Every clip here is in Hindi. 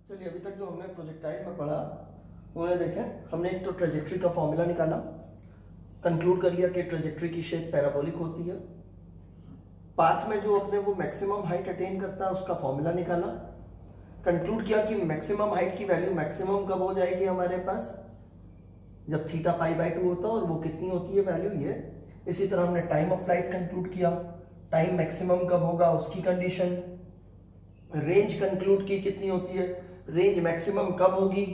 चलिए अभी तक जो हमने प्रोजेक्टाइल में पढ़ा उन्हें देखें। हमने एक तो ट्रेजेक्ट्री का फॉर्मूला निकाला, कंक्लूड कर लिया कि ट्रेजेक्ट्री की शेप पैराबोलिक होती है। पाथ में जो अपने वो मैक्सिमम हाइट अटेन करता है उसका फॉर्मूला निकाला, कंक्लूड किया कि मैक्सिमम हाइट की वैल्यू मैक्सिमम कब हो जाएगी हमारे पास, जब थीटा पाई बाय 2 होता है, और वो कितनी होती है वैल्यू ये। इसी तरह हमने टाइम ऑफ फ्लाइट कंक्लूड किया, टाइम मैक्सिमम कब होगा उसकी कंडीशन। रेंज कंक्लूड की कितनी होती है, रेंज मैक्सिमम कब होगी।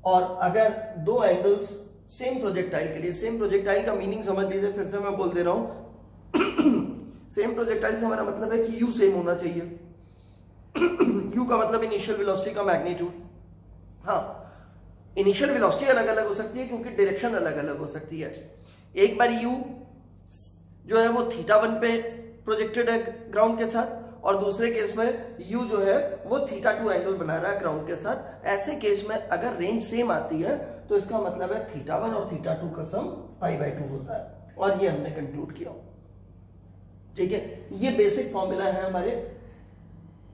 और अगर दो एंगल्स सेम प्रोजेक्टाइल के लिए, सेम प्रोजेक्टाइल का मीनिंग समझ लीजिए, फिर से मैं बोल दे रहा हूं सेम प्रोजेक्टाइल से हमारा मतलब है कि यू सेम होना चाहिए। यू का मतलब इनिशियल वेलोसिटी का मैग्नीट्यूड। हाँ, इनिशियल वेलोसिटी अलग अलग हो सकती है क्योंकि डायरेक्शन अलग अलग हो सकती है। एक बार यू जो है वो θ1 पे प्रोजेक्टेड है ग्राउंड के साथ, और दूसरे केस में u जो है वो θ2 एंगल बना रहा है ग्राउंड के साथ। ऐसे केस में अगर रेंज सेम आती है तो इसका मतलब है θ1 और θ2 का सम π/2 होता है, और ये हमने कंक्लूड किया। ठीक है, ये बेसिक फॉर्मूला है हमारे।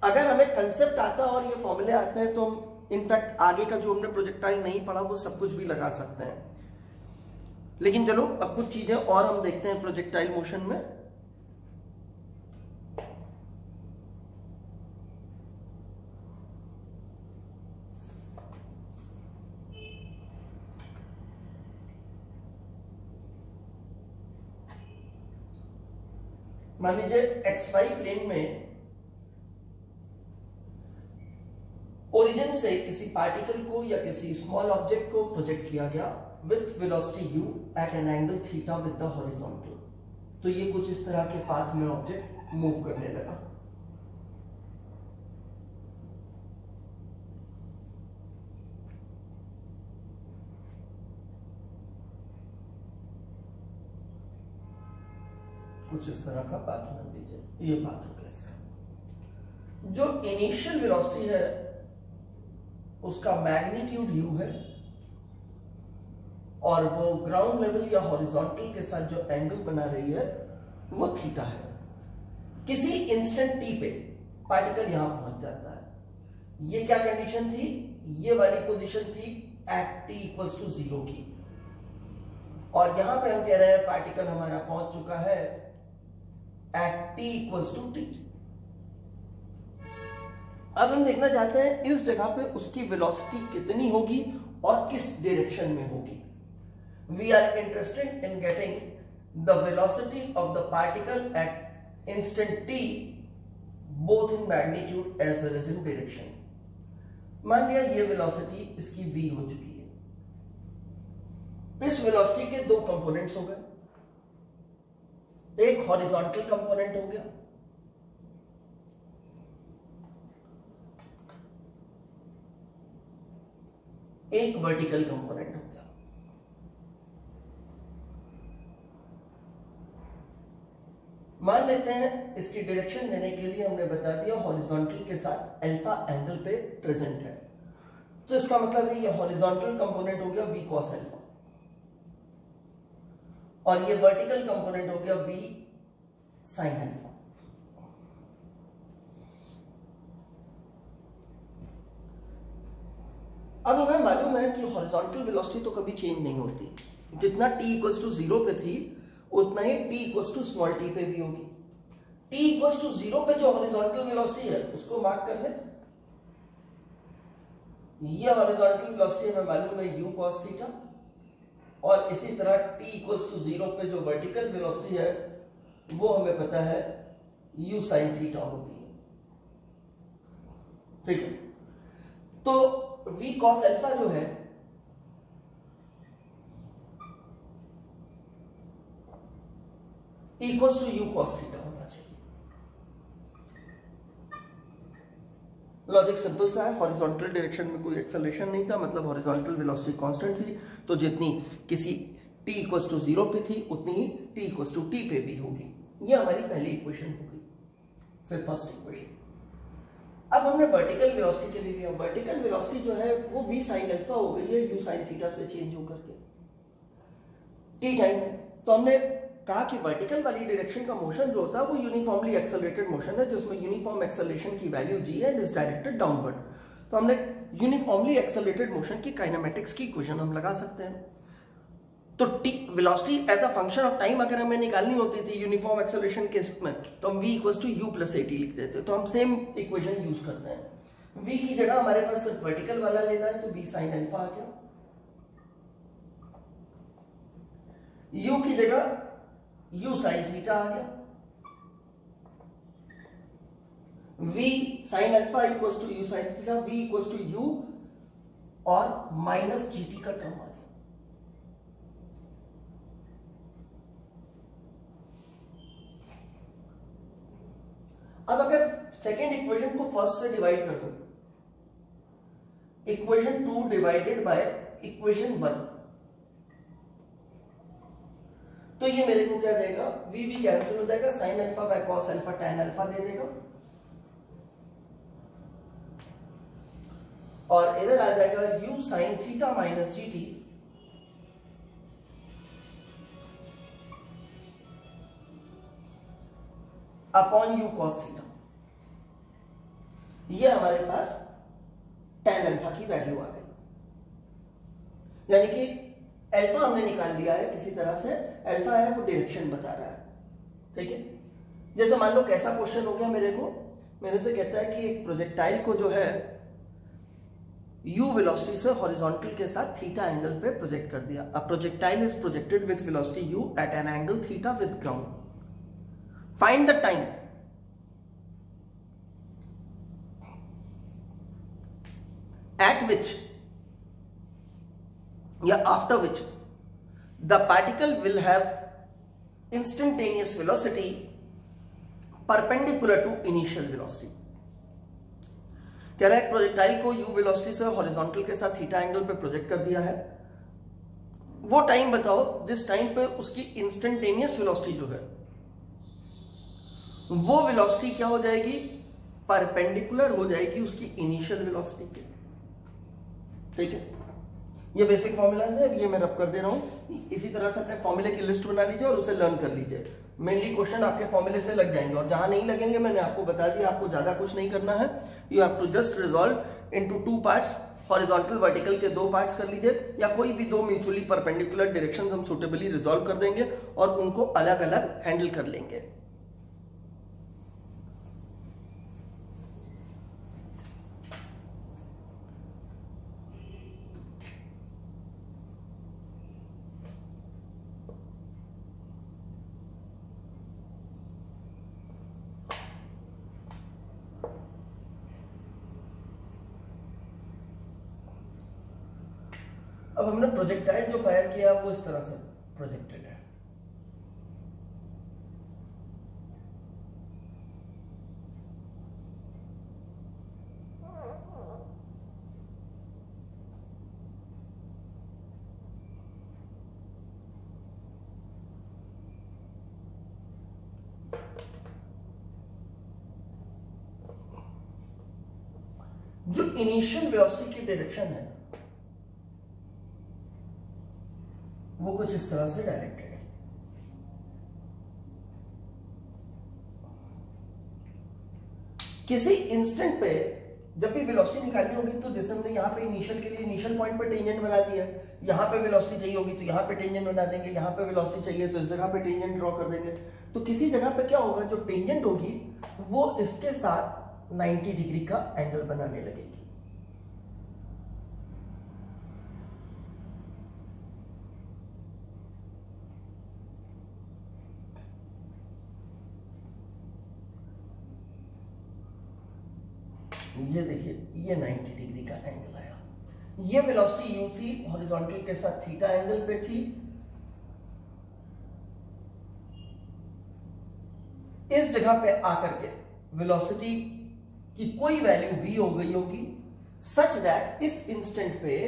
अगर हमें कंसेप्ट आता और ये फॉर्मूले आते हैं तो हम इनफैक्ट आगे का जो हमने प्रोजेक्टाइल नहीं पढ़ा वो सब कुछ भी लगा सकते हैं। लेकिन चलो अब कुछ चीजें और हम देखते हैं प्रोजेक्टाइल मोशन में। मान लीजिए XY प्लेन में ओरिजिन से किसी पार्टिकल को या किसी स्मॉल ऑब्जेक्ट को प्रोजेक्ट किया गया with velocity u at an angle theta with the horizontal. तो ये कुछ इस तरह के पाथ में ऑब्जेक्ट मूव करने लगा। कुछ इस तरह का पाथ मान लीजिए, ये पाथ हो गया इसका। जो इनिशियल वेलोसिटी है उसका मैग्नीट्यूड u है, और वो ग्राउंड लेवल या हॉरिजॉन्टल के साथ जो एंगल बना रही है वो थीटा है। किसी इंस्टेंट t पे पार्टिकल यहां पहुंच जाता है। ये क्या कंडीशन थी, ये वाली पोजीशन थी एट t इक्वल्स टू 0 की, और यहां पे हम कह रहे हैं पार्टिकल हमारा पहुंच चुका है at t equals to t। अब हम देखना चाहते हैं इस जगह पे उसकी वेलोसिटी कितनी होगी और किस डायरेक्शन में होगी। We are interested in getting the velocity of the particle at instant t both in magnitude as well as in direction। मान लिया ये वेलोसिटी इसकी v हो चुकी है। इस वेलोसिटी के दो कंपोनेंट्स हो गए, एक हॉरिजॉन्टल कंपोनेंट हो गया, एक वर्टिकल कंपोनेंट हो गया। मान लेते हैं इसकी डायरेक्शन देने के लिए हमने बता दिया हॉरिजॉन्टल के साथ अल्फा एंगल पे प्रेजेंट है, तो इसका मतलब है ये हॉरिजॉन्टल कंपोनेंट हो गया v cos अल्फा, और ये वर्टिकल कंपोनेंट हो गया v sin अल्फा। अब हमें मालूम है कि हॉरिजॉन्टल वेलोसिटी तो कभी चेंज नहीं होती, जितना t इक्वल्स टू 0 पे थी उतना ही t equals to small t पे भी होगी। t इक्वल्स टू 0 पे जो हॉरिजॉन्टल वेलोसिटी है उसको मार्क कर ले। ये हॉरिजॉन्टल वेलोसिटी हमें मालूम है u cos थीटा, और इसी तरह t इक्वल्स टू 0 पे जो वर्टिकल वेलोसिटी है वो हमें पता है u sin थीटा होती है। ठीक है, तो v cos अल्फा जो है equals to u cos theta होना चाहिए। लॉजिक सिंपल सा है, हॉरिजॉन्टल डायरेक्शन में कोई एक्सेलरेशन नहीं था, मतलब हॉरिजॉन्टल वेलोसिटी कांस्टेंट थी, तो जितनी किसी t इक्वल्स टू 0 पे थी उतनी ही t इक्वल्स टू t पे भी होगी। ये हमारी पहली इक्वेशन हो गई, सिर्फ फर्स्ट इक्वेशन। अब हमने वर्टिकल वेलोसिटी के लिए लिया, वर्टिकल वेलोसिटी जो है वो v sin अल्फा हो गई है u sin थीटा से चेंज होकर के t टाइम में। तो हमने कहा कि वर्टिकल वाली डायरेक्शन का मोशन जो होता है वो यूनिफॉर्मली एक्सेलरेटेड मोशन है, जिसमें यूनिफॉर्म एक्सेलरेशन की वैल्यू g है एंड इज डायरेक्टेड डाउनवर्ड। तो हमने यूनिफॉर्मली एक्सेलरेटेड मोशन की काइनेमेटिक्स की इक्वेशन हम लगा सकते हैं। तो velocity as a function of time अगर हमें निकालनी होती थी यूनिफॉर्म एक्सेलरेशन केस में, तो हम v equals to u plus at लिख देते। तो हम सेम इक्वेशन यूज करते हैं। v की जगह हमारे पास सिर्फ वर्टिकल वाला लेना है, तो v साइन अल्फा आ गया। u की जगह u साइन थीटा आ गया। v sine alpha equals to u sine theta, v equals to u और माइनस gt का टर्म आ गया। अब अगर सेकेंड इक्वेशन को फर्स्ट से डिवाइड कर दो, इक्वेशन 2 डिवाइडेड बाय इक्वेशन 1, तो ये मेरे को क्या देगा, v भी कैंसिल हो जाएगा, sine alpha by cos alpha tan alpha दे देगा, और इधर आ जाएगा u sine theta minus G T upon u cos theta. ये हमारे पास tan अल्फा की वैल्यू आ गई, यानी कि अल्फा हमने निकाल लिया है किसी तरह से, अल्फा है वो डायरेक्शन बता रहा है। ठीक है, जैसे मान लो कैसा क्वेश्चन हो गया, मेरे से कहता है कि एक प्रोजेक्टाइल को जो है u वेलोसिटी से हॉरिजॉन्टल के साथ थीटा एंगल पे प्रोजेक्ट कर दिया। A projectile is projected with velocity u at an angle theta with ground. Find the time at which या after which the particle will have instantaneous velocity perpendicular to initial velocity। कह रहा है प्रोजेक्टाइल को u वेलोसिटी से हॉरिजॉन्टल के साथ थीटा एंगल पे प्रोजेक्ट कर दिया है, वो टाइम बताओ जिस टाइम पे उसकी इंस्टेंटेनियस वेलोसिटी जो है वो वेलोसिटी क्या हो जाएगी, परपेंडिकुलर हो जाएगी उसकी इनिशियल वेलोसिटी के। ठीक है, ये बेसिक फॉर्मूला है, ये मैं रब कर दे रहा हूं। इसी तरह से अपने फॉर्मूले की लिस्ट बना लीजिए और उसे लर्न कर लीजिए। मेनली क्वेश्चन आपके फॉर्मूले से लग जाएंगे, और जहां नहीं लगेंगे मैंने आपको बता दिया, आपको ज्यादा कुछ नहीं करना है। You have to just resolve into 2 parts, horizontal vertical के 2 पार्ट्स कर लीजिए, या कोई भी 2 म्यूचुअली परपेंडिकुलर डायरेक्शंस हम सुटेबली रिजॉल्व कर देंगे और उनको अलग अलग हैंडल कर लेंगे। अब हमने प्रोजेक्टाइल जो फायर किया वो इस तरह से प्रोजेक्टेड है। जो इनिशियल वेलोसिटी की डायरेक्शन है वो कुछ इस तरह से डायरेक्टेड है। किसी इंस्टेंट पे जब भी वेलोसिटी निकालनी होगी, तो जैसे हमने यहाँ पे इनिशियल के लिए इनिशियल पॉइंट पे टेंजेंट बना दिया है, यहाँ पे वेलोसिटी चाहिए होगी तो यहाँ पे टेंजेंट बना देंगे, यहाँ पे वेलोसिटी चाहिए तो इस जगह पे टेंजेंट ड्रॉ कर देंगे। तो किसी जगह पे क्या होगा, जो टेंजेंट होगी वो इसके साथ 90 डिग्री का एंगल बनाने लगेगी। ये देखिए, ये 90 डिग्री का एंगल आया। ये वेलोसिटी u थी, हॉरिजॉन्टल के साथ थीटा एंगल पे थी। इस जगह पे आकर के वेलोसिटी की कोई वैल्यू v हो गई होगी, सच दैट इस इंस्टेंट पे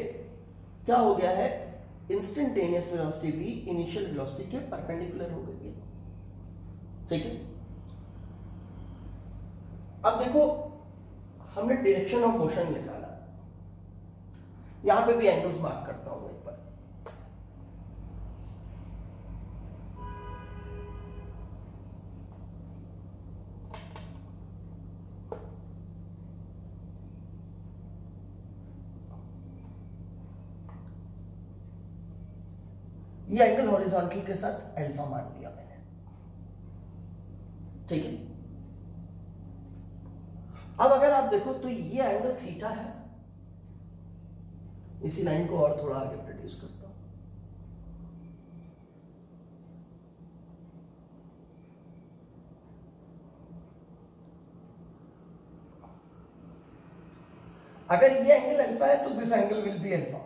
क्या हो गया है, instantaneous velocity v initial velocity के परपेंडिकुलर हो गई है। ठीक है, अब देखो हमने डायरेक्शन ऑफ मोशन निकाला, यहां पे भी एंगल्स मार्क करता हूं एक बार। ये एंगल हॉरिजॉन्टल के साथ अल्फा मान लिया मैंने, ठीक है। अब अगर आप देखो तो ये एंगल थीटा है, इसी लाइन को और थोड़ा आगे प्रोड्यूस करता हूं। अगर ये एंगल अल्फा है तो this angle will be alpha,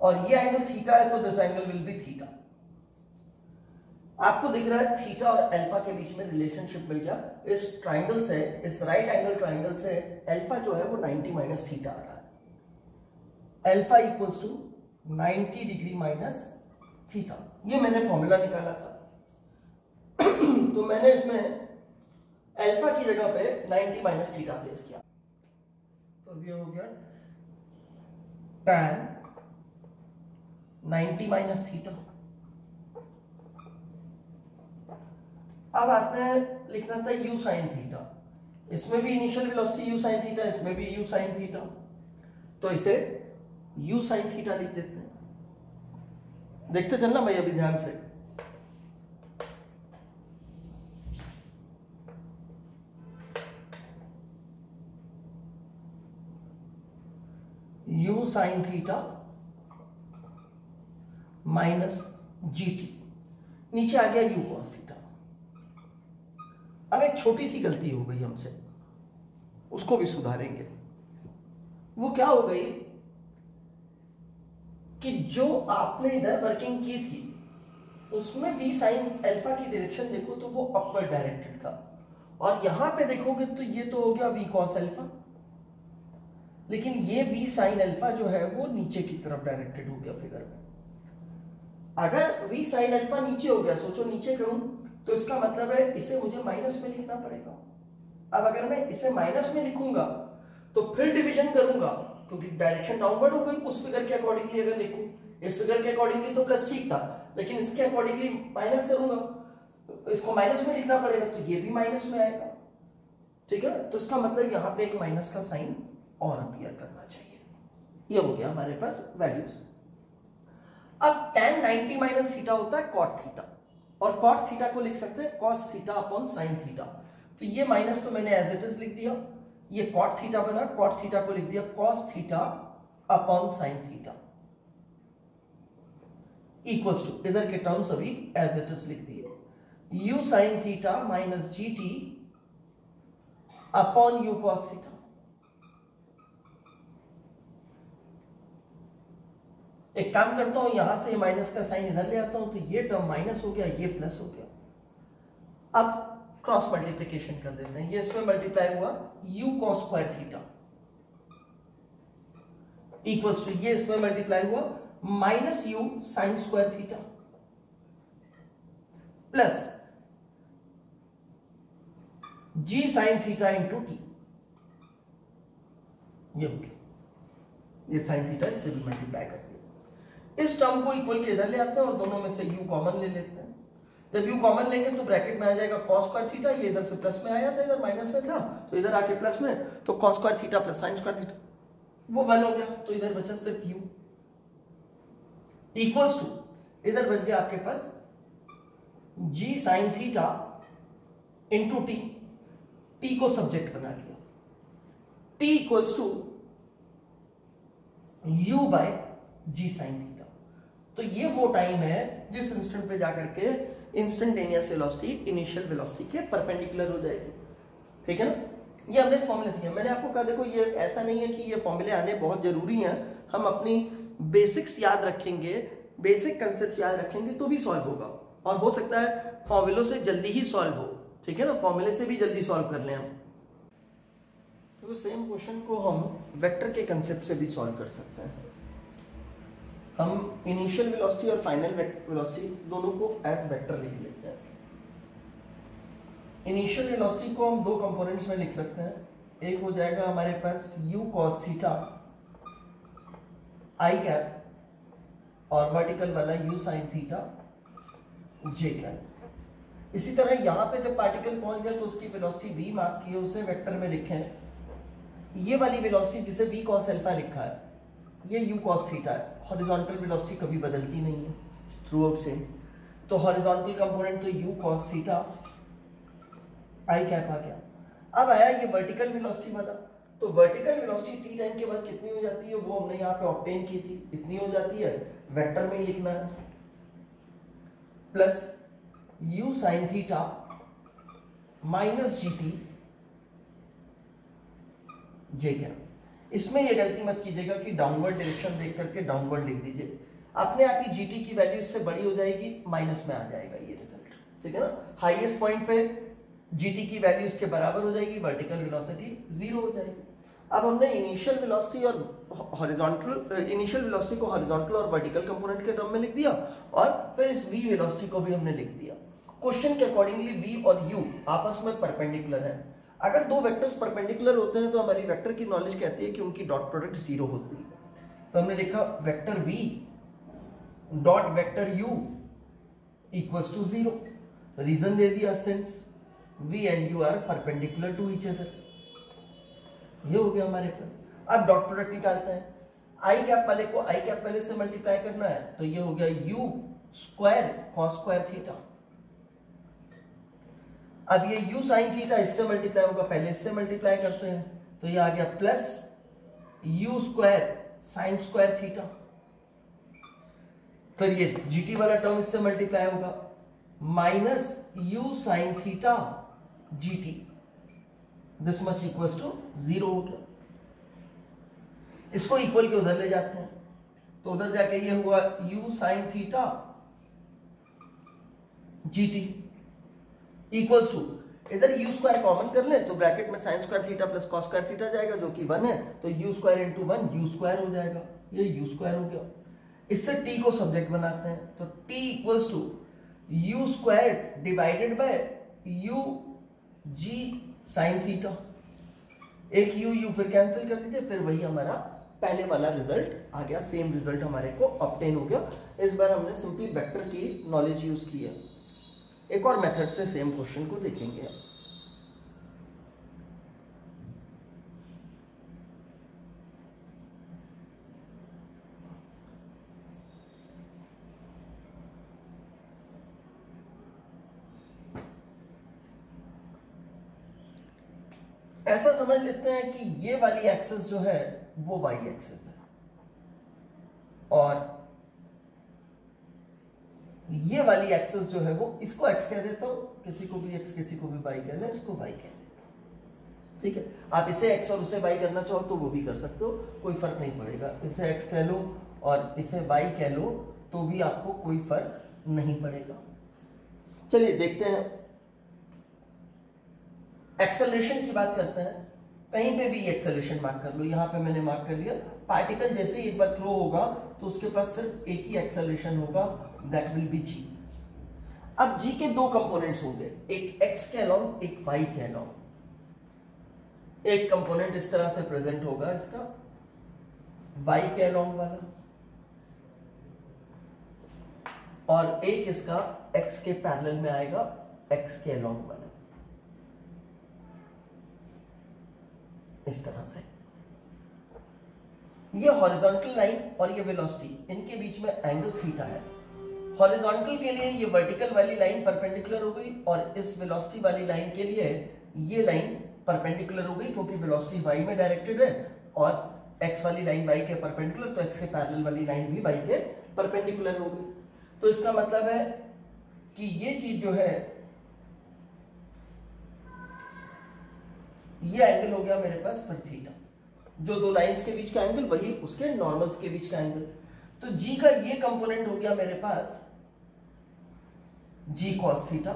और ये एंगल थीटा है तो this angle will be theta. आपको दिख रहा है थीटा और अल्फा के बीच में रिलेशनशिप मिल गया। इस ट्राइंगल से, इस राइट एंगल ट्राइंगल से अल्फा जो है वो 90 माइनस थीटा आ रहा है। Alpha equals to 90 degree minus theta, ये मैंने फॉर्मूला निकाला था। तो मैंने इसमें अल्फा की जगह पे 90 माइनस थीटा प्लेस किया, तो ये हो गया tan 90 माइनस थीटा। अब आते हैं, लिखना था u साइन थीटा, इसमें भी initial velocity u sine theta, इसमें भी u साइन थीटा, तो इसे u साइन थीटा लिख देते हैं। देखते चलना भाई अभी ध्यान से। u sine theta minus gt, नीचे आ गया u कॉस थीटा। अब एक छोटी सी गलती हो गई हमसे, उसको भी सुधारेंगे। वो क्या हो गई कि जो आपने इधर वर्किंग की थी उसमें v साइन अल्फा की डायरेक्शन देखो तो वो अपवर्ड डायरेक्टेड था, और यहां पे देखोगे तो ये तो हो गया v कॉस अल्फा, लेकिन ये v साइन अल्फा जो है वो नीचे की तरफ डायरेक्टेड हो गया फिगर में। अगर v साइन अल्फा नीचे हो गया, सोचो नीचे करूं तो इसका मतलब है इसे मुझे माइनस में लिखना पड़ेगा। अब अगर मैं इसे माइनस में लिखूंगा तो फिर डिवीजन करूंगा, क्योंकि डायरेक्शन डाउनवर्ड हो गई। उस फिगर के अकॉर्डिंगली अगर लिखूं, इस फिगर के अकॉर्डिंगली तो प्लस ठीक था, लेकिन इसके अकॉर्डिंगली माइनस करूंगा, इसको माइनस में लिखना पड़ेगा, तो ये भी माइनस में आएगा, ठीक है। तो इसका मतलब यहाँ पे एक माइनस का साइन और अपीयर करना चाहिए। ये हो गया हमारे पास वैल्यूज। अब tan 90 माइनस थीटा होता है cot थीटा, और cot थीटा को लिख सकते हैं cos theta upon sin theta. तो ये माइनस तो मैंने एज इट इज लिख दिया, ये cot थीटा बना, cot थीटा को लिख दिया cos theta upon sin theta equals to, इधर के टर्म्स अभी एज इट इज लिख दिए, u sin theta minus gt upon u cos theta. एक काम करता हूं, यहां से माइनस का साइन इधर ले आता हूं, तो ये टर्म माइनस हो गया, ये प्लस हो गया। अब क्रॉस मल्टीप्लिकेशन कर देते हैं, ये इसमें मल्टीप्लाई हुआ u cos square theta equals to, ये इसमें मल्टीप्लाई हुआ minus u sine square theta plus g sine theta into t. ये हो गया, ये साइन थीटा इससे भी मल्टीप्लाई कर दिया। इस टर्म को इक्वल के इधर ले आते हैं और दोनों में से u कॉमन ले लेते हैं। जब u कॉमन लेंगे तो ब्रैकेट में आ जाएगा cos स्क्वायर थीटा, ये इधर से प्लस में आया था, इधर माइनस में था, तो इधर आके प्लस में, तो cos square theta plus sin square theta वो 1 हो गया, तो इधर बचा सिर्फ u इक्वल्स टू, इधर बच गया आपके पास g sin theta into t, t को सब्जेक्ट बना लिया, t equals to u by g sin theta. तो ये वो टाइम है जिस इंस्टेंट पे जाकर के इंस्टेंटेनियस वेलोसिटी इनिशियल वेलोसिटी के परपेंडिकुलर हो जाएगी, ठीक है ना। ये हमने इस फॉर्मूले से किया। मैंने आपको कहा देखो, ये ऐसा नहीं है कि ये फॉर्मूले आने बहुत जरूरी हैं, हम अपनी बेसिक्स याद रखेंगे, बेसिक कंसेप्ट याद रखेंगे तो भी सॉल्व होगा, और हो सकता है फॉर्मूलों से जल्दी ही सॉल्व हो, ठीक है ना, फॉर्मूले से भी जल्दी सॉल्व कर लें हम। तो सेम क्वेश्चन को हम वेक्टर के कंसेप्ट से भी सॉल्व कर सकते हैं। हम इनिशियल वेलोसिटी और फाइनल वेलोसिटी दोनों को एज वेक्टर लिख लेते हैं। इनिशियल वेलोसिटी को हम दो कंपोनेंट्स में लिख सकते हैं, एक हो जाएगा हमारे पास u cos theta i cap, और वर्टिकल वाला u sin theta j cap. इसी तरह यहां पे जब पार्टिकल पहुंच गया तो उसकी वेलोसिटी v मार्क की है, उसे वेक्टर में लिखें। ये वाली वेलोसिटी जिसे v cos अल्फा लिखा है, ये u cos थीटा है, हॉरिजॉन्टल वेलोसिटी कभी बदलती नहीं है, थ्रू आउट सेम, तो हॉरिजॉन्टल कंपोनेंट तो u cos थीटा आई कैप आ गया। अब आया ये वर्टिकल वेलोसिटी वाला, तो वर्टिकल वेलोसिटी टी टाइम के बाद कितनी हो जाती है, वो हमने यहाँ पे ऑब्टेन की थी, इतनी हो जाती है, वेक्टर में ही लिखना है, plus u sin theta minus gt जे क्या। इसमें ये गलती मत कीजिएगा कि डाउनवर्ड डायरेक्शन देख करके डाउनवर्ड लिख दीजिए, अपने आप ही जीटी की वैल्यू इससे बड़ी हो जाएगी, माइनस में आ जाएगा ये रिजल्ट, ठीक है ना। हाईएस्ट पॉइंट पे जीटी की वैल्यू इसके बराबर हो जाएगी, वर्टिकल वेलोसिटी 0 हो जाएगी। अब हमने इनिशियल वेलोसिटी और हॉरिजॉन्टल, इनिशियल वेलोसिटी को हॉरिजॉन्टल और वर्टिकल कंपोनेंट के टर्म में लिख दिया, और फिर इस v वेलोसिटी को भी हमने लिख दिया। क्वेश्चन के अकॉर्डिंगली v और u आपस में परपेंडिकुलर है। अगर दो वेक्टर्स परपेंडिकुलर होते हैं तो हमारी वेक्टर की नॉलेज कहती है कि उनकी डॉट प्रोडक्ट 0 होती है। तो हमने लिखा vector v dot vector u equals to 0। Reason दे दिया, since v and u are perpendicular to each other. ये हो गया हमारे पास। अब डॉट प्रोडक्ट निकालते हैं, आई कैप वाले को आई कैप पहले से मल्टीप्लाई करना है, तो ये हो गया u square cos square theta. अब ये u साइन थीटा इससे मल्टीप्लाई होगा, पहले इससे मल्टीप्लाई करते हैं, तो ये आ गया plus u square sine square theta. फिर ये gt वाला टर्म इससे मल्टीप्लाई होगा, minus u sine theta gt, this much equals to 0 हो गया। इसको इक्वल के उधर ले जाते हैं, तो उधर जाके ये हुआ u sine theta gt equals to, इधर u स्क्वायर कॉमन कर ले तो ब्रैकेट में sine square theta plus cos square theta जाएगा जो कि 1 है, तो u square into 1 u square हो जाएगा, ये u स्क्वायर हो गया। इससे t को सब्जेक्ट बनाते हैं, तो t equals to u square divided by u g sine theta. एक u फिर कैंसिल कर दीजिए, फिर वही हमारा पहले वाला रिजल्ट आ गया, सेम रिजल्ट हमारे को ऑब्टेन हो गया। इस बार हमने सिंपली वेक्टर की नॉलेज यूज की है। एक और मेथड से सेम क्वेश्चन को देखेंगे। ऐसा समझ लेते हैं कि ये वाली एक्सिस जो है वो y एक्सिस है, और ये वाली एक्सिस जो है वो, इसको x कह देता हूं, किसी को भी x किसी को भी y कहना, इसको y कह देता हूं, ठीक है। आप इसे x और उसे y करना चाहो तो वो भी कर सकते हो, कोई फर्क नहीं पड़ेगा। इसे x कह लो और इसे y कह लो तो भी आपको कोई फर्क नहीं पड़ेगा। चलिए देखते हैं, एक्सेलरेशन की बात करते हैं। कहीं पे भी एक्सेलरेशन मार्क कर लो, यहां पे मैंने मार्क कर लिया। पार्टिकल जैसे ही एक बार थ्रो होगा तो उसके पास सिर्फ एक ही एक्सेलरेशन होगा, दैट विल बी g। अब g के दो कंपोनेंट्स होंगे, एक x के अलोंग एक y के अलोंग। एक कंपोनेंट इस तरह से प्रेजेंट होगा इसका y के अलोंग वाला, और एक इसका x के पैरेलल में आएगा x के अलोंग वाला, इस तरह से। ये हॉरिजॉन्टल लाइन और ये वेलोसिटी, इनके बीच में एंगल थीटा है। हॉरिजॉन्टल के लिए ये वर्टिकल वाली लाइन परपेंडिकुलर हो गई, और इस वेलोसिटी वाली लाइन के लिए ये लाइन परपेंडिकुलर हो गई, क्योंकि वेलोसिटी y में डायरेक्टेड है और x वाली लाइन y के परपेंडिकुलर, तो x के पैरेलल वाली लाइन भी y के परपेंडिकुलर हो गई। तो इसका मतलब है कि ये चीज जो है, ये एंगल हो गया मेरे पास फिर थीटा, जो दो लाइंस के बीच का एंगल वही उसके नॉर्मल्स के बीच का एंगल। तो g का ये कंपोनेंट हो गया मेरे पास g cos थीटा,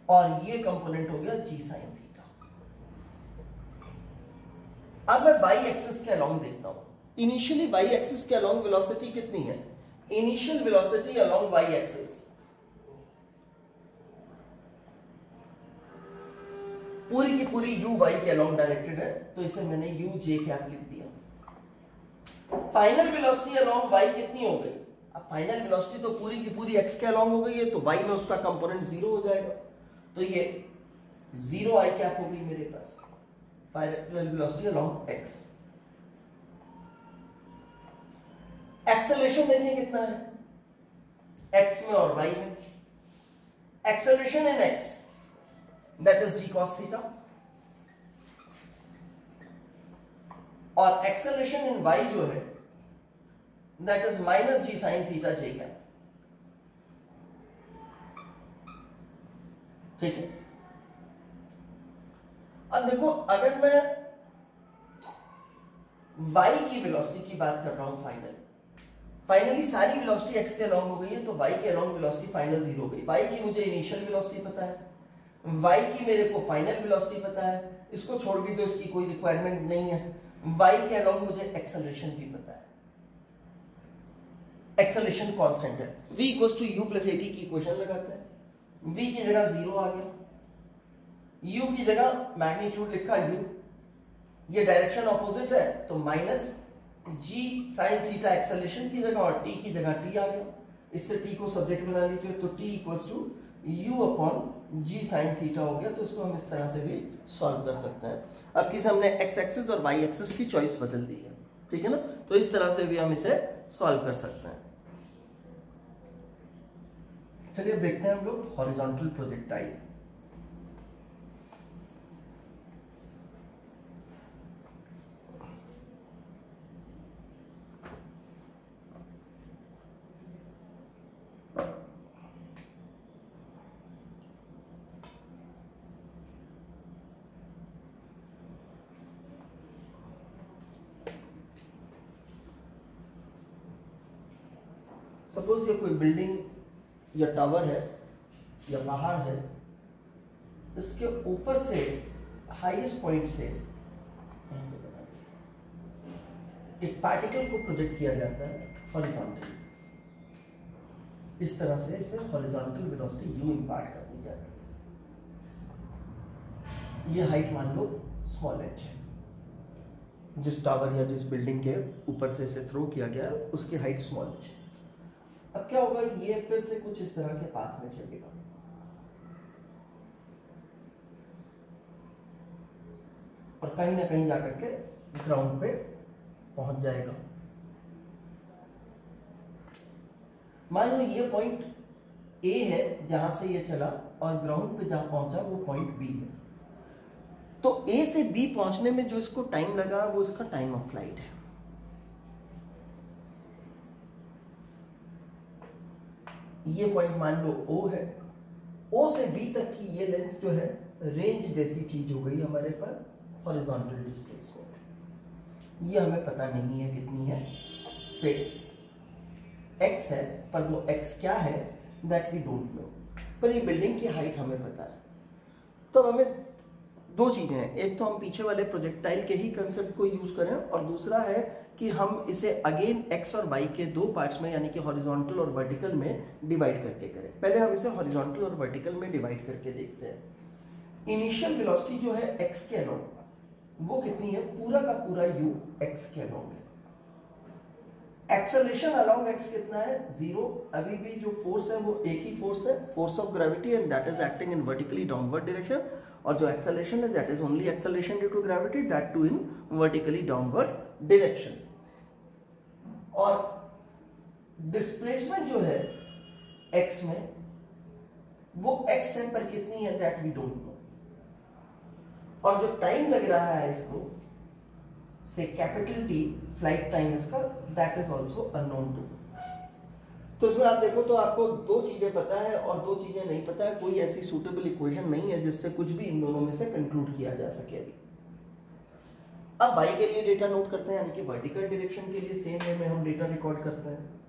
और ये कंपोनेंट हो गया g sin थीटा। अब मैं y एक्सिस के अलोंग देखता हूं। इनिशियली y एक्सिस के अलोंग वेलोसिटी कितनी है? Initial velocity along y axis पूरी की पूरी u y के अलोंग डायरेक्टेड है, तो इसे मैंने u j कैप लिख दिया। फाइनल वेलोसिटी अलोंग y कितनी हो गई? अब फाइनल वेलोसिटी तो पूरी की पूरी x के अलोंग हो गई है, तो y में उसका कंपोनेंट 0 हो जाएगा, तो ये 0 i कैप हो गई मेरे पास, final velocity along x। Acceleration देखिए कितना है, एक्स में और वाई में। Acceleration in X that is G cos theta, और एक्सेलरेशन इन वाई जो है that is minus G sine theta J cap. ठीक है, अब देखो अगर मैं y की वेलोसिटी की बात कर रहा हूं, फाइनली सारी वेलोसिटी x के अलोंग हो गई है, तो y के अलोंग वेलोसिटी फाइनल 0 हो गई। y की मुझे इनिशियल वेलोसिटी पता है, y की मेरे को फाइनल वेलोसिटी पता है, इसको छोड़ भी तो इसकी कोई रिक्वायरमेंट नहीं है। y के अलोंग मुझे एक्सेलरेशन भी पता है, एक्सेलरेशन कांस्टेंट है, v equals to u plus at की इक्वेशन लगाते हैं, v की जगह 0 आ गया, u की जगह मैग्नीट्यूड लिखा u, ये डायरेक्शन ऑपोजिट है तो minus g sine theta acceleration की जगह और t की जगह t आ गया, इससे t को सब्जेक्ट बना लीजिए तो t equals to u upon g sine theta हो गया। तो इसको हम इस तरह से भी सॉल्व कर सकते हैं। अब किसी हमने x एक्सिस और y एक्सिस की चॉइस बदल दी है, ठीक है ना, तो इस तरह से भी हम इसे सॉल्व कर सकते हैं। चलिए अब देखते हैं हम लोग हॉरिजॉन्टल प्रोजेक्टाइल। सपोज ये कोई बिल्डिंग या टावर है या पहाड़ है, इसके ऊपर से हाईएस्ट पॉइंट से एक पार्टिकल को प्रोजेक्ट किया जाता है हॉरिजॉन्टली, इस तरह से इसे हॉरिजॉन्टल वेलोसिटी u इंपार्ट कर दी जाती है। ये हाइट मान लो स्मॉल h है, जिस टावर या जिस बिल्डिंग के ऊपर से इसे थ्रो किया गया उसकी हाइट स्मॉल h है। अब क्या होगा, ये फिर से कुछ इस तरह के पाथ में चलेगा, और कहीं ना कहीं जाकर के ग्राउंड पे पहुंच जाएगा। मान लो ये पॉइंट A है जहां से ये चला, और ग्राउंड पे जहां पहुंचा वो पॉइंट B है। तो A से B पहुंचने में जो इसको टाइम लगा वो इसका टाइम ऑफ फ्लाइट है। ये पॉइंट मान लो O है, O से B तक की ये लेंथ जो है रेंज जैसी चीज हो गई हमारे पास हॉरिजॉन्टल डिस्प्लेसमेंट। ये हमें पता नहीं है कितनी है, से x है, पर वो x क्या है दैट वी डोंट नो, पर ये बिल्डिंग की हाइट हमें पता है। तो हमें दो चीजें हैं, एक तो हम पीछे वाले प्रोजेक्टाइल के ही कंसेप्ट को यूज करें, और दूसरा है कि हम इसे अगेन x और y के दो पार्ट्स में यानी कि हॉरिजॉन्टल और वर्टिकल में डिवाइड करके करें। पहले हम इसे हॉरिजॉन्टल और वर्टिकल में डिवाइड करके देखते हैं। इनिशियल वेलोसिटी जो है x के अलोंग वो कितनी है, पूरा का पूरा u x के अलोंग है। एक्सेलरेशन अलोंग x कितना है, 0। अभी भी जो फोर्स है वो एक ही फोर्स है, force of gravity, and that is acting in vertically downward direction. और जो एक्सेलरेशन है that is only acceleration due to gravity, that too in vertically downward direction. और डिस्प्लेसमेंट जो है x में वो x है, पर कितनी है दैट वी डोंट नो। और जो टाइम लग रहा है इसको से कैपिटल T फ्लाइट टाइम इसका, that is also unknown too. तो इसमें आप देखो तो आपको दो चीजें पता है और दो चीजें नहीं पता है, कोई ऐसी सूटेबल इक्वेशन नहीं है जिससे कुछ भी इन दोनों में से कंक्लूड किया जा सके अभी। अब y के लिए डेटा नोट करते हैं, यानी कि वर्टिकल डायरेक्शन के लिए सेम वे में हम डेटा रिकॉर्ड करते हैं।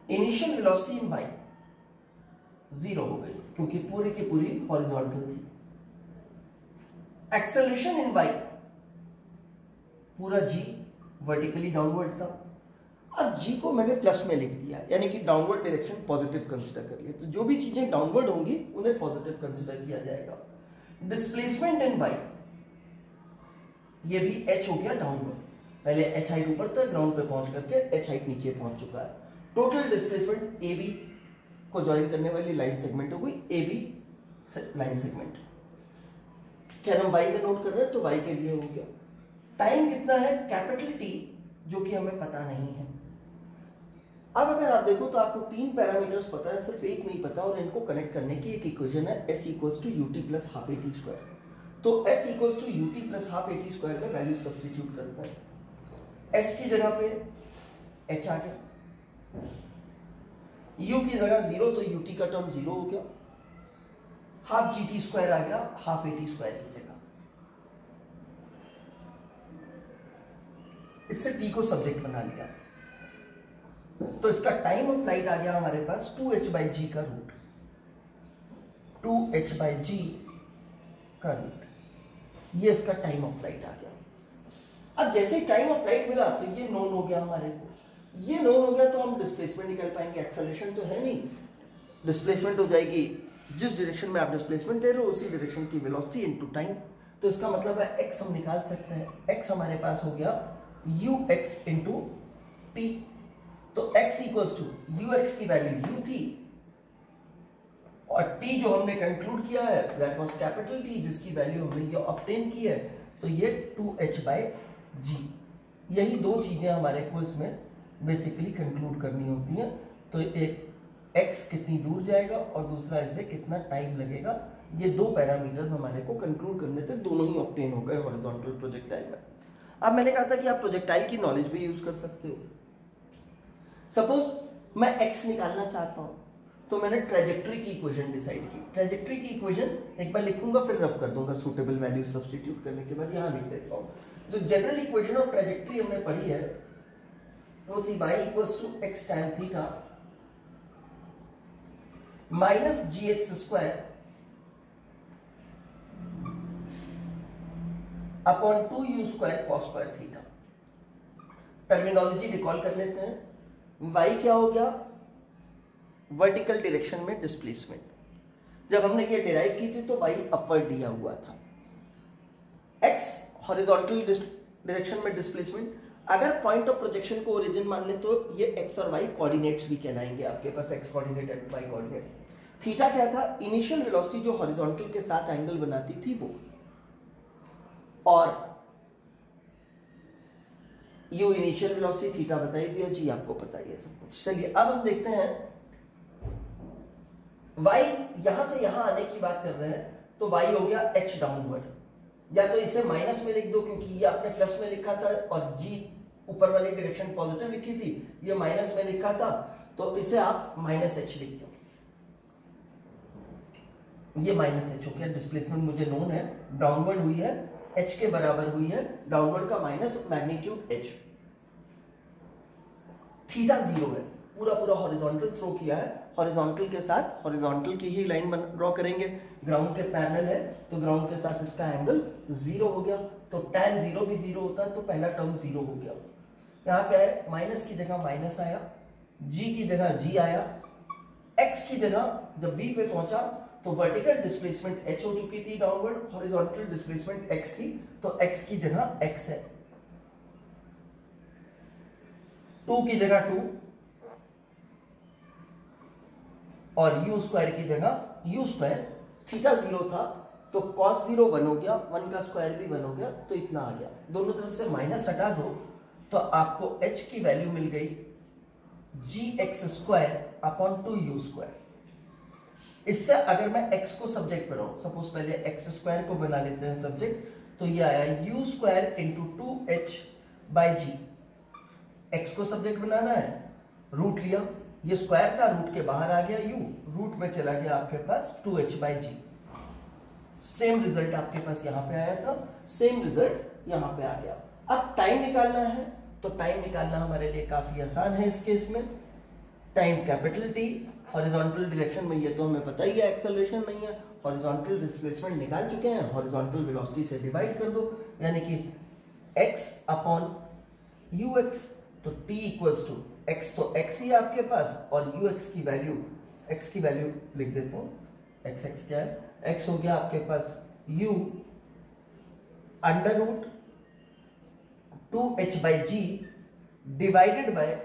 इनिशियल वेलोसिटी इन y 0 हो गई क्योंकि पूरी की पूरी हॉरिजॉन्टल थी। एक्सेलरेशन इन y पूरा g वर्टिकली डाउनवर्ड था। अब g को मैंने प्लस में लिख दिया, यानी कि डाउनवर्ड डायरेक्शन पॉजिटिव कंसीडर कर लिया। तो जो भी चीजें डाउनवर्ड होंगी उन्हें पॉजिटिव कंसीडर किया जाएगा। डिस्प्लेसमेंट इन y ये भी h हो गया डाउनवर्ड, पहले h हाइट ऊपर था, ग्राउंड पे पहुंच करके h हाइट नीचे पहुंच चुका है। टोटल डिस्प्लेसमेंट AB को ज्वाइन करने वाली लाइन सेगमेंट हो गई AB लाइन सेगमेंट। क्या हम y में नोट कर रहे हैं, तो y के लिए हो गया। टाइम कितना है, कैपिटल T, जो कि हमें पता नहीं है। अब अगर आप देखो तो आपको 3 पैरामीटर्स पता है, सिर्फ एक नहीं पता, और इनको कनेक्ट करने की एक इक्वेशन है s equals to ut plus half a t square. तो s equals to ut plus half a t square में वैल्यू सब्स्टिट्यूट करता है। s की जगह पे h आ गया, u की जगह 0 तो ut का टर्म 0 हो गया, हाफ जी टी स्क्वायर आ गया हाफ ए टी स्क्वायर की जगह। इससे t को सब्जेक्ट बना लिया, तो इसका टाइम ऑफ फ्लाइट आ गया हमारे पास 2h/g का रूट, 2h/g का रूट, ये इसका टाइम ऑफ फ्लाइट आ गया। अब जैसे टाइम ऑफ फ्लाइट मिला तो ये नोन हो गया हमारे को, ये नोन हो गया तो हम डिस्प्लेसमेंट निकाल पाएंगे। एक्सेलरेशन तो है नहीं, डिस्प्लेसमेंट हो जाएगी, जिस डायरेक्शन में आप डिस्प्लेसमेंट दे रहे हो उसी डायरेक्शन की वेलोसिटी इनटू टाइम। तो इसका मतलब है x हम निकाल सकते हैं, x हमारे पास हो गया ux इंटू टी। तो x इक्वल्स टू ux की वैल्यू u थी, और t जो हमने कंक्लूड किया है दैट वाज कैपिटल T, जिसकी वैल्यू हमने ये ऑब्टेन की है, तो ये 2h/g। यही दो चीजें हमारे को इसमें बेसिकली कंक्लूड करनी होती हैं। तो एक x कितनी दूर जाएगा और दूसरा इसे कितना टाइम लगेगा, ये दो पैरामीटर्स हमारे को कंक्लूड करने थे, दोनों ही ऑब्टेन हो गए हॉरिजॉन्टल प्रोजेक्टाइल में। अब मैंने कहा था कि आप प्रोजेक्टाइल की नॉलेज भी यूज कर सकते हो। सपोज मैं x निकालना चाहता हूं, तो मैंने ट्रेजेक्ट्री की इक्वेशन डिसाइड की। ट्रेजेक्ट्री की इक्वेशन एक बार लिखूंगा फिर रब कर दूंगा सूटेबल वैल्यू सब्स्टिट्यूट करने के बाद, यहां लिख देता हूं। जो जनरल इक्वेशन ऑफ ट्रेजेक्ट्री हमने पढ़ी है वो थी y equals to x tan theta minus gx square upon 2u square cos square theta. Terminology recall कर लेते हैं। y क्या हो गया, वर्टिकल डायरेक्शन में डिस्प्लेसमेंट। जब हमने ये डिराइव की थी तो y अपवर्ड दिया हुआ था, x हॉरिजॉन्टल डायरेक्शन में डिस्प्लेसमेंट। अगर पॉइंट ऑफ प्रोजेक्शन को ओरिजिन मान ले तो ये x और y कोऑर्डिनेट्स भी कहलाएंगे, आपके पास x coordinate and y coordinate. Theta क्या था, इनिशियल वेलोसिटी जो हॉरिजॉन्टल के साथ एंगल बनाती थी वो, और u इनिशियल वेलोसिटी, थीटा बताई दिया, जी आपको पता है ये सब कुछ। चलिए अब हम देखते हैं y यहां से यहां आने की बात कर रहे हैं, तो y हो गया h डाउनवर्ड, या तो इसे माइनस में लिख दो क्योंकि ये आपने प्लस में लिखा था और g ऊपर वाली डायरेक्शन पॉजिटिव लिखी थी, ये माइनस में लिखा था, तो इसे आप माइनस h लिख दो। ये माइनस h हो गया, डिस्प्लेसमेंट मुझे नोन है, डाउनवर्ड हुई है, h के बराबर हुई है, डाउनवर्ड का माइनस मैग्नीट्यूड h। थीटा 0 है, पूरा पूरा हॉरिजॉन्टल थ्रो किया है, हॉरिजॉन्टल के साथ हॉरिजॉन्टल की ही लाइन ड्रॉ करेंगे, ग्राउंड के पैरेलल है तो ग्राउंड के साथ इसका एंगल 0 हो गया, तो tan 0 भी 0 होता है, तो पहला टर्म 0 हो गया। यहाँ पे आए माइनस की जगह माइनस आया, g की जगह g आया, x की जगह जब b पे पहुंचा तो वर्टिकल डिस्प्लेसमेंट h हो चुकी थी डाउनवर्ड, हॉरिजॉन्टल डिस्प्लेसमेंट x थी, तो x की जगह x है, 2 की जगह 2 और u स्क्वायर की जगह u स्क्वायर। थीटा 0 था तो cos 0 1 हो गया, 1 का स्क्वायर भी 1 हो गया, तो इतना आ गया। दोनों तरफ से माइनस हटा दो तो आपको h की वैल्यू मिल गई gx square upon 2u square. इससे अगर मैं x को सब्जेक्ट बनाऊं, सपोज पहले x स्क्वायर को बना लेते हैं सब्जेक्ट, तो ये आया u square into 2h/g। x को सब्जेक्ट बनाना है, रूट लिया, ये स्क्वायर था, रूट के बाहर आ गया u, रूट में चला गया आपके पास 2h/g। सेम रिजल्ट आपके पास यहां पे आया था, सेम रिजल्ट यहां पे आ गया। अब टाइम निकालना है, तो टाइम निकालना हमारे लिए काफी आसान है इस केस में। Time capital T, horizontal direction में ये तो हमें पता ही है, एक्सेलरेशन नहीं है, हॉरिजॉन्टल डिस्प्लेसमेंट निकाल चुके हैं, हॉरिजॉन्टल वेलोसिटी से डिवाइड कर दो, यानी कि x अपॉन ux, तो t इक्वल्स टू x, तो x ही है आपके पास, और ux की वैल्यू, x की वैल्यू लिख देता हूं, x क्या है, x हो गया आपके पास u under root 2h/g divided by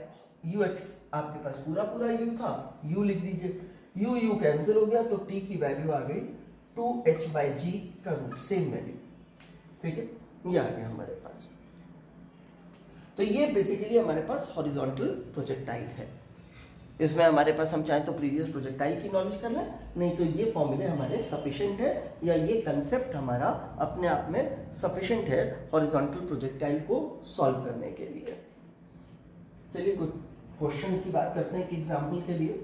ux। आपके पास पूरा पूरा u था, u लिख दीजिए, u कैंसिल हो गया, तो t की वैल्यू आ गई 2h/g का रूट, सेम वैल्यू, ठीक है, ये आ गया हमारे पास। तो ये बेसिकली हमारे पास हॉरिजॉन्टल प्रोजेक्टाइल है। इसमें हमारे पास हम चाहें तो प्रीवियस प्रोजेक्टाइल की नॉलेज कर लें, नहीं तो ये फॉर्मूले हमारे सफिशिएंट है, या ये कंसेप्ट हमारा अपने आप में सफिशिएंट है हॉरिजॉन्टल प्रोजेक्टाइल को सॉल्व करने के लिए। चलिए कुछ क्वेश्चन की बात करते हैं कि एग्जाम्पल के लिए।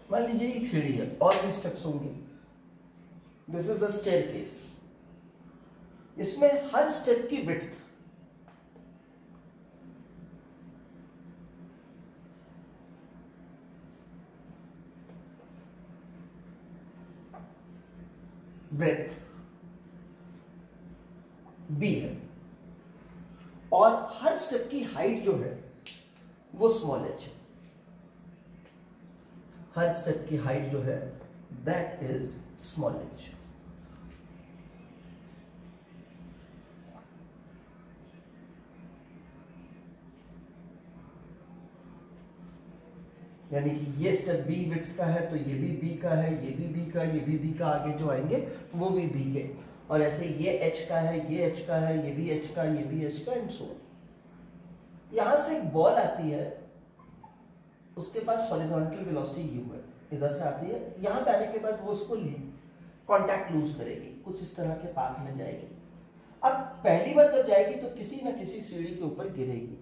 मान लीजिए एक सीढ़ी है और भी स्टेप्स होंगे। This is a staircase. इसमें हर स्टेप की विड्थ ब्रेथ b है और हर स्टेप की हाइट जो है वो स्मॉल h है। हर स्टेप की हाइट जो है दैट इज स्मॉल h। यानी कि ये स्टेप b विड्थ का है तो ये भी b का है, ये भी b का, ये भी b का, आगे जो आएंगे वो भी b के, और ऐसे ये h का है, ये h का है, ये भी h का, ये भी h का, एंड सो ऑन। यहां से एक बॉल आती है, उसके पास हॉरिजॉन्टल वेलोसिटी u है, इधर से आती है, यहां पे आने के बाद वो उसको कांटेक्ट लूज करेगी, कुछ इस तरह के पाथ में जाएगी। अब पहली बार जब जाएगी तो किसी ना किसी सीढ़ी के ऊपर गिरेगी।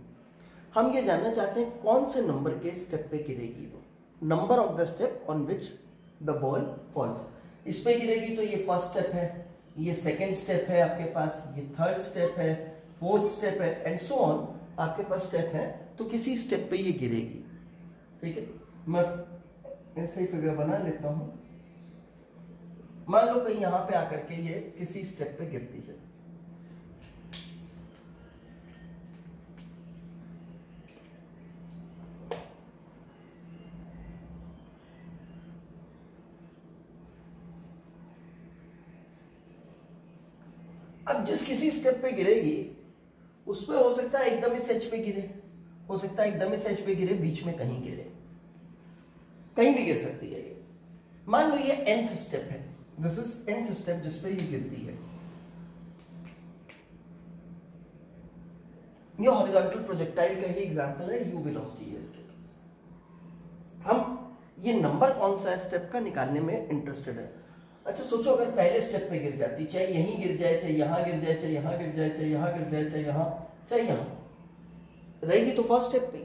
हम ये जानना चाहते हैं कौन से नंबर के स्टेप पे गिरेगी वो, number of the step on which the ball falls. इस पे गिरेगी तो ये फर्स्ट स्टेप है, ये सेकेंड स्टेप है आपके पास, ये थर्ड स्टेप है, फोर्थ स्टेप है, एंड सो ऑन आपके पास स्टेप है, तो किसी स्टेप पे ये गिरेगी। ठीक है, मैं ऐसे ही फिगर बना लेता हूं। मान लो कहीं यहां पे आकर के ये किसी स्टेप पे गिरती है, अब जिस किसी स्टेप पे गिरेगी उसमें हो सकता है एकदम इस एच पे गिरे, हो सकता है एकदम इस एच पे गिरे, बीच में कहीं गिरे, कहीं भी गिर सकती है ये। मान लो ये nth स्टेप है, दिस इज nth स्टेप जिस पे ये गिरती है। ये हॉरिजॉन्टल प्रोजेक्टाइल का ही एग्जांपल है, u वेलोसिटी है इसके पास। हम ये नंबर कौन सा स्टेप का निकालने में इंटरेस्टेड है। अच्छा सोचो अगर पहले स्टेप पे गिर जाती, चाहे यहीं गिर जाए, चाहे यहां गिर जाए, चाहे यहां गिर जाए, चाहे यहां गिर जाए, चाहे यहां, चाहे यहां, रहेगी तो फर्स्ट स्टेप पे।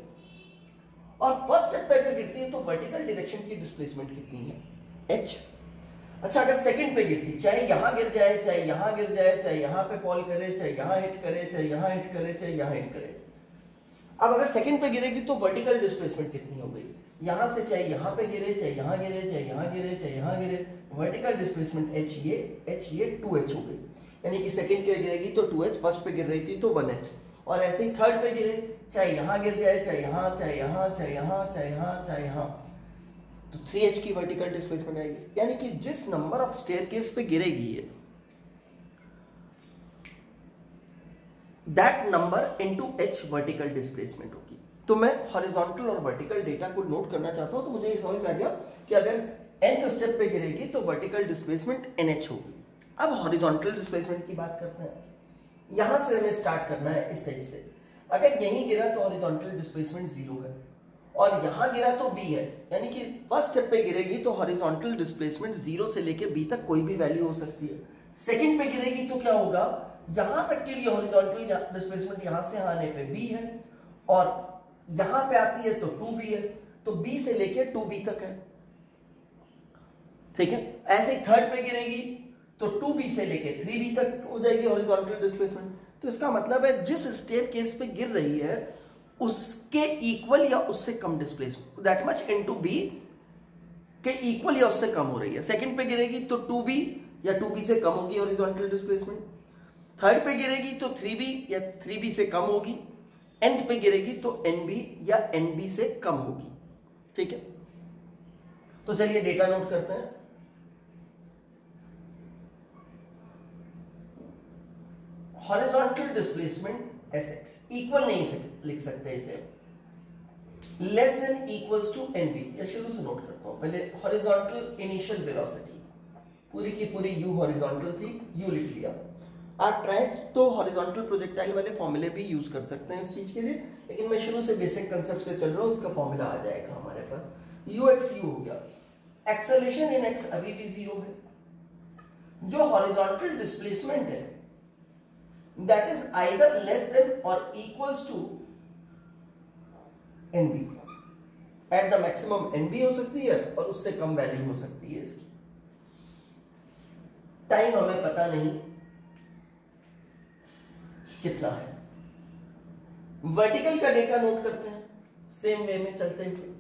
और फर्स्ट स्टेप पे अगर गिरती है तो वर्टिकल डायरेक्शन की डिस्प्लेसमेंट कितनी है, h। अच्छा अगर सेकंड पे गिरती, चाहे यहां गिर जाए, चाहे यहां गिर जाए, चाहे यहां पे फॉल करे, चाहे यहां हिट करे, चाहे यहां हिट करे, चाहे यहां हिट करे। अब अगर सेकंड पे गिरेगी तो वर्टिकल डिस्प्लेसमेंट कितनी हो गई, यहां से चाहे यहां पे गिरे, चाहे यहां गिरे, चाहे यहां गिरे, चाहे यहां गिरे, वर्टिकल डिस्प्लेसमेंट h ये 2h हो गई। यानी कि सेकंड पे गिरेगी तो 2h, फर्स्ट पे गिर रही थी तो 1h, और ऐसे ही थर्ड पे गिरे, चाहे यहां गिर जाए, चाहे यहां, चाहे यहां, चाहे यहां, चाहे यहां, चाहे यहां, तो 3h की वर्टिकल डिस्प्लेसमेंट आएगी। यानी कि जिस नंबर ऑफ स्टेयरकेस पे गिरेगी ये, that number into h vertical displacement होगी। तो मैं हॉरिजॉन्टल और वर्टिकल डेटा को नोट करना चाहता हूं, तो मुझे ये समझ में आ गया कि अगर nth स्टेप पे गिरेगी तो वर्टिकल डिस्प्लेसमेंट nh होगी। अब हॉरिजॉन्टल डिस्प्लेसमेंट की बात करते हैं। यहां से हमें स्टार्ट करना है इस एज से। अगर यहीं गिरा तो हॉरिजॉन्टल डिस्प्लेसमेंट 0 है, और यहां गिरा तो b है, यानी कि फर्स्ट स्टेप पे गिरेगी तो हॉरिजॉन्टल डिस्प्लेसमेंट 0 से लेके b तक कोई भी वैल्यू हो सकती है। सेकंड पे गिरेगी तो क्या होगा, यहां तक के लिए हॉरिजॉन्टल डिस्प्लेसमेंट यहां से यहां आने पे b है, और यहां पे आती है तो 2b है, तो b से लेके 2b तक है। ठीक है, ऐसे ही थर्ड पे गिरेगी तो 2b से लेके 3b तक हो जाएगी हॉरिजॉन्टल डिस्प्लेसमेंट। तो इसका मतलब है जिस स्टेप केस पे गिर रही है उसके इक्वल या उससे कम displacement, that much into b के इक्वल या उससे कम हो रही है। सेकंड पे गिरेगी तो 2b या 2b से कम होगी हॉरिजॉन्टल डिस्प्लेसमेंट। थर्ड पे गिरेगी तो 3b या 3b से कम होगी। nth पे गिरेगी तो nb या nb से कम होगी। ठीक है, तो चलिए डेटा नोट करते हैं। हॉरिजॉन्टल डिस्प्लेसमेंट sx इक्वल नहीं लिख सकते इसे, less than equals to nb। या शुरू से नोट करता हूं पहले। हॉरिजॉन्टल इनिशियल वेलोसिटी पूरी की पूरी u हॉरिजॉन्टल थी, u लिख लिया। आप ट्राई तो हॉरिजॉन्टल प्रोजेक्टाइल वाले फॉर्मूले भी यूज कर सकते हैं इस चीज के लिए, लेकिन मैं शुरू से बेसिक कंसेप्ट से चल रहा हूं, उसका फॉर्मूला आ जाएगा हमारे पास। ux u हो गया, एक्सेलरेशन इन x अभी भी 0 है। जो हॉरिजॉन्टल डिस्प्लेसमेंट है that is either less than or equals to nb, at the maximum nb हो सकती है और उससे कम वैल्यू हो सकती है इसकी। टाइम हमें पता नहीं कितना है। वर्टिकल का डेटा नोट करते हैं सेम वे में चलते हुए।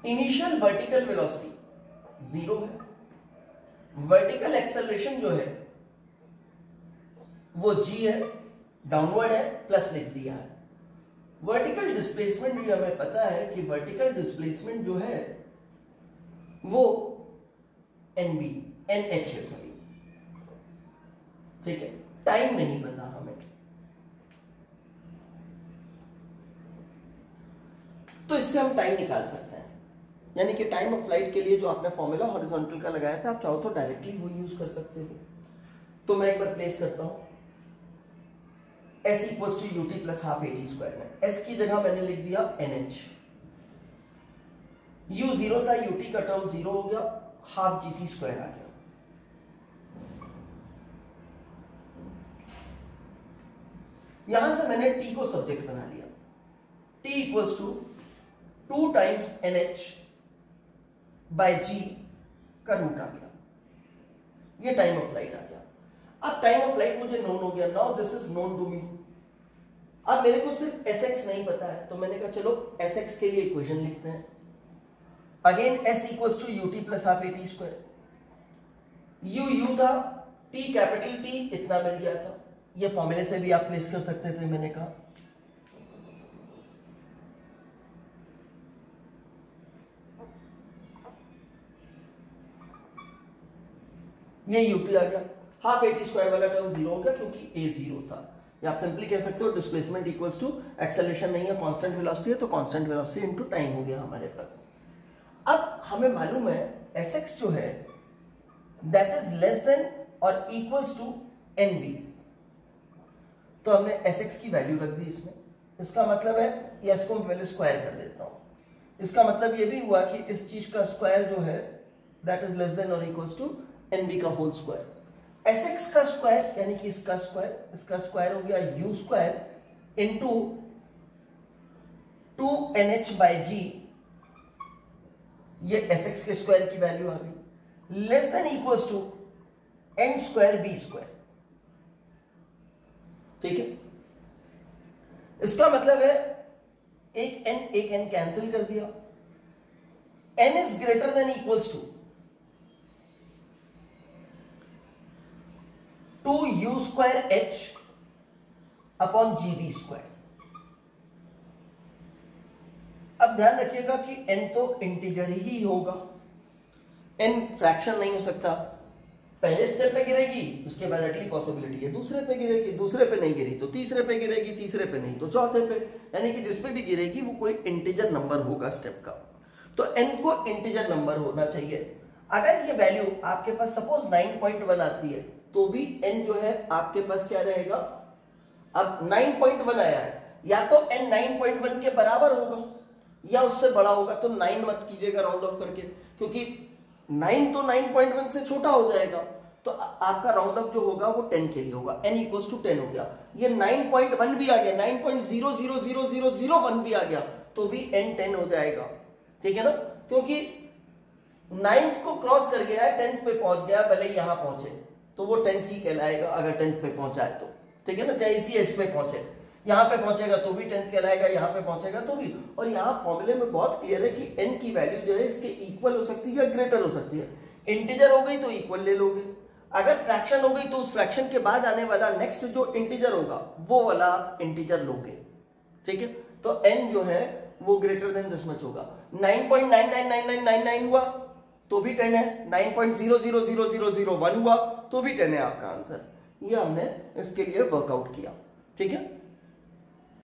इनिशियल वर्टिकल वेलोसिटी 0 है। वर्टिकल एक्सेलरेशन जो है वो g है, डाउनवर्ड है, प्लस लिख दिया है। वर्टिकल डिस्प्लेसमेंट भी हमें पता है कि वर्टिकल डिस्प्लेसमेंट जो है वो nb nh है सॉरी। ठीक है, टाइम नहीं पता हमें, तो इससे हम टाइम निकाल सकते हैं। यानी कि टाइम ऑफ फ्लाइट के लिए जो आपने फॉर्मूला हॉरिजॉन्टल का लगाया था, आप चाहो तो डायरेक्टली वो यूज कर सकते हो। तो मैं एक बार प्लेस करता हूं s equals to ut plus half at square में। s की जगह मैंने लिख दिया nh। u 0 था, ut का टर्म 0 हो गया, हाफ gt स्क्वायर आ गया। यहां से मैंने t को सब्जेक्ट बना लिया। t equals to 2 times nh by g का रूट आ गया। ये टाइम ऑफ फ्लाइट आ गया। अब टाइम ऑफ फ्लाइट मुझे नोन हो गया, now this is known to me. अब मेरे को सिर्फ sx नहीं पता है, तो मैंने कहा चलो sx के लिए इक्वेशन लिखते हैं। Again s equals to ut plus half at square. u था, t कैपिटल T इतना मिल गया था। ये फॉर्मूले से भी आप प्लेस कर सकते थे, मैंने कहा। ये ut आ गया, हाफ at स्क्वायर वाला टर्म 0 हो गया क्योंकि a 0 था। या आप सिंपली कह सकते हो डिस्प्लेसमेंट इक्वल्स टू एक्सेलरेशन नहीं है, कांस्टेंट वेलोसिटी है, तो कांस्टेंट वेलोसिटी इनटू टाइम हो गया हमारे पास। अब हमें मालूम है sx जो है दैट इज लेस देन और इक्वल्स टू nb, तो हमने sx की वैल्यू रख दी इसमें। इसका मतलब है s को मैं पहले स्क्वायर कर देता हूं। इसका मतलब ये भी हुआ कि इस चीज का स्क्वायर जो है दैट इज लेस देन और इक्वल्स टू nb का होल स्क्वायर। sx का स्क्वायर यानी कि इसका स्क्वायर हो गया u square into 2nh by g, ये sx के स्क्वायर की वैल्यू आ गई, less than equals to n square b square. ठीक है, इसका मतलब है एक n कैंसिल कर दिया, n is greater than equals to 2u square h upon gb square. अब ध्यान रखिएगा कि n तो इंटीजर ही होगा, n फ्रैक्शन नहीं हो सकता, पहले स्टेप पे गिरेगी, उसके बाद अगली पॉसिबिलिटी है दूसरे पे गिरेगी, दूसरे पे नहीं गिरी तो तीसरे पे गिरेगी, तीसरे पे नहीं तो चौथे पे, यानी कि जिस पे भी गिरेगी वो कोई इंटीजर नंबर होगा स्टेप का। तो n को इंटीजर नंबर होना चाहिए। अगर ये वैल्यू आपके पास सपोज 9.1 आती है तो भी n जो है आपके पास क्या रहेगा, अब 9.1 आया है, या तो n 9.1 के बराबर होगा या उससे बड़ा होगा, तो 9 मत कीजिएगा राउंड ऑफ करके, क्योंकि 9 तो 9.1 से छोटा हो जाएगा, तो आपका राउंड ऑफ जो होगा वो 10 के लिए होगा, n इक्वल्स टू 10 हो गया। ये 9.1 भी आ गया, 9.0000001 भी आ गया तो भी n 10 हो जाएगा, ठीक है ना, क्योंकि 9th को क्रॉस कर गया है, 10th पे पहुंच गया, भले ही यहां पहुंचे तो वो 10th ही कहलाएगा अगर 10th पे पहुंचा है तो, ठीक है ना, चाहे इसी एज पे पहुंचे, यहां पे पहुंचेगा तो भी 10th कहलाएगा, यहां पे पहुंचेगा तो भी। और यहां फॉर्मूले में बहुत क्लियर है कि n की वैल्यू जो है इसके इक्वल हो सकती है या ग्रेटर हो सकती है। इंटीजर हो गई तो इक्वल ले लोगे, अगर फ्रैक्शन हो गई तो उस फ्रैक्शन के बाद आने वाला नेक्स्ट जो इंटीजर होगा वो वाला आप इंटीजर लोगे, ठीक है। तो n जो है वो ग्रेटर देन दिस मच होगा। 9.999999 हुआ तो भी 10 है, 9.0000001 हुआ तो भी 10 है आपका आंसर। ये हमने इसके लिए वर्कआउट किया, ठीक है।